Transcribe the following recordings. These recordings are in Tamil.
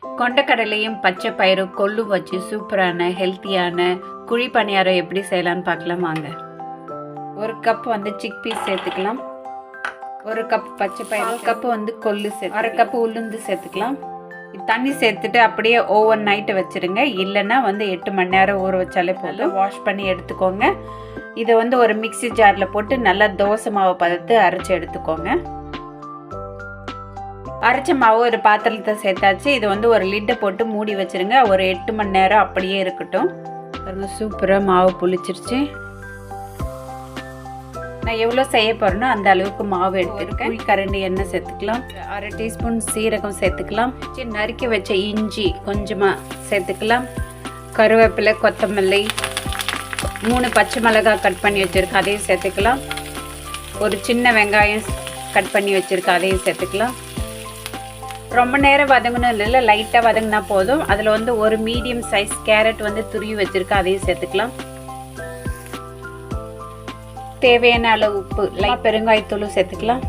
கொண்டக்கடலையும் பச்சை பயிரும் கொள்ளு வச்சு சூப்பரான ஹெல்த்தியான குழி பணியாரம் எப்படி செய்யலான்னு பார்க்கலாம் வாங்க. ஒரு கப் சிக் பீஸ் சேர்த்துக்கலாம். ஒரு கப் பச்சை பயிறு, கப்பு கொள்ளு சேர்த்து, அரை கப்பு உளுந்து சேர்த்துக்கலாம். தண்ணி சேர்த்துட்டு அப்படியே ஓவர் நைட்டு வச்சுருங்க. இல்லைன்னா 8 மணி நேரம் ஊற வச்சாலே போதும். வாஷ் பண்ணி எடுத்துக்கோங்க. இதை ஒரு மிக்சி ஜாரில் போட்டு நல்லா தோசை மாவு பதத்து அரைச்சி எடுத்துக்கோங்க. அரைச்ச மாவு ஒரு பாத்திரத்தை சேர்த்தாச்சு. இது ஒரு லிட்டை போட்டு மூடி வச்சுருங்க. ஒரு 8 மணி நேரம் அப்படியே இருக்கட்டும். சூப்பராக மாவு புளிச்சிருச்சு. நான் எவ்வளோ செய்ய போகிறேனோ அந்த அளவுக்கு மாவு எடுத்துருக்கேன். கரண்டி எண்ணெய் சேர்த்துக்கலாம். அரை டீஸ்பூன் சீரகம் சேர்த்துக்கலாம். நறுக்கி வச்ச இஞ்சி கொஞ்சமாக சேர்த்துக்கலாம். கருவேப்பிலை, கொத்தமல்லி, 3 பச்சை மிளகாய் கட் பண்ணி வச்சுருக்கேன், அதையும் சேர்த்துக்கலாம். ஒரு சின்ன வெங்காயம் கட் பண்ணி வச்சுருக்கேன், அதையும் சேர்த்துக்கலாம். ரொம்ப நேரம் வதங்கணும் இல்லை, லைட்டாக வதங்கினா போதும். அதில் ஒரு மீடியம் சைஸ் கேரட் துருவி வச்சுருக்கேன், அதையும் சேர்த்துக்கலாம். தேவையான அளவு உப்பு, பெருங்காயத்தூளும் சேர்த்துக்கலாம்.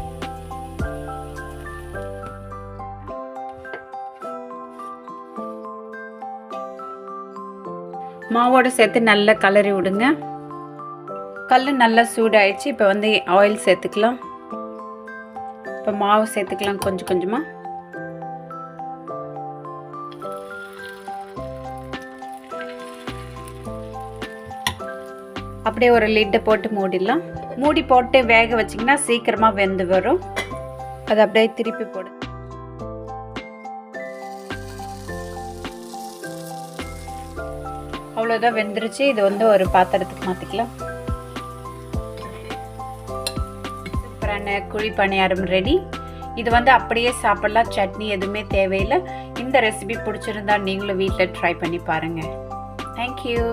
மாவோடு சேர்த்து நல்லா கலரி விடுங்க. கல் நல்லா சூடாயிடுச்சு. இப்போ ஆயில் சேர்த்துக்கலாம். இப்போ மாவு சேர்த்துக்கலாம் கொஞ்சம் கொஞ்சமாக. அப்படியே ஒரு லிட்டை போட்டு மூடிடலாம். மூடி போட்டு வேக வச்சிங்கன்னா சீக்கிரமாக வெந்து வரும். அதை அப்படியே திருப்பி போடு. அவ்வளோதான், வெந்துருச்சு. இது ஒரு பாத்திரத்துக்கு மாற்றிக்கலாம். சூப்பரான குழி பணியாரம் ரெடி. இது அப்படியே சாப்பிடலாம். சட்னி எதுவுமே தேவையில்லை. இந்த ரெசிபி பிடிச்சிருந்தா நீங்களும் வீட்டில் ட்ரை பண்ணி பாருங்கள். தேங்க்யூ.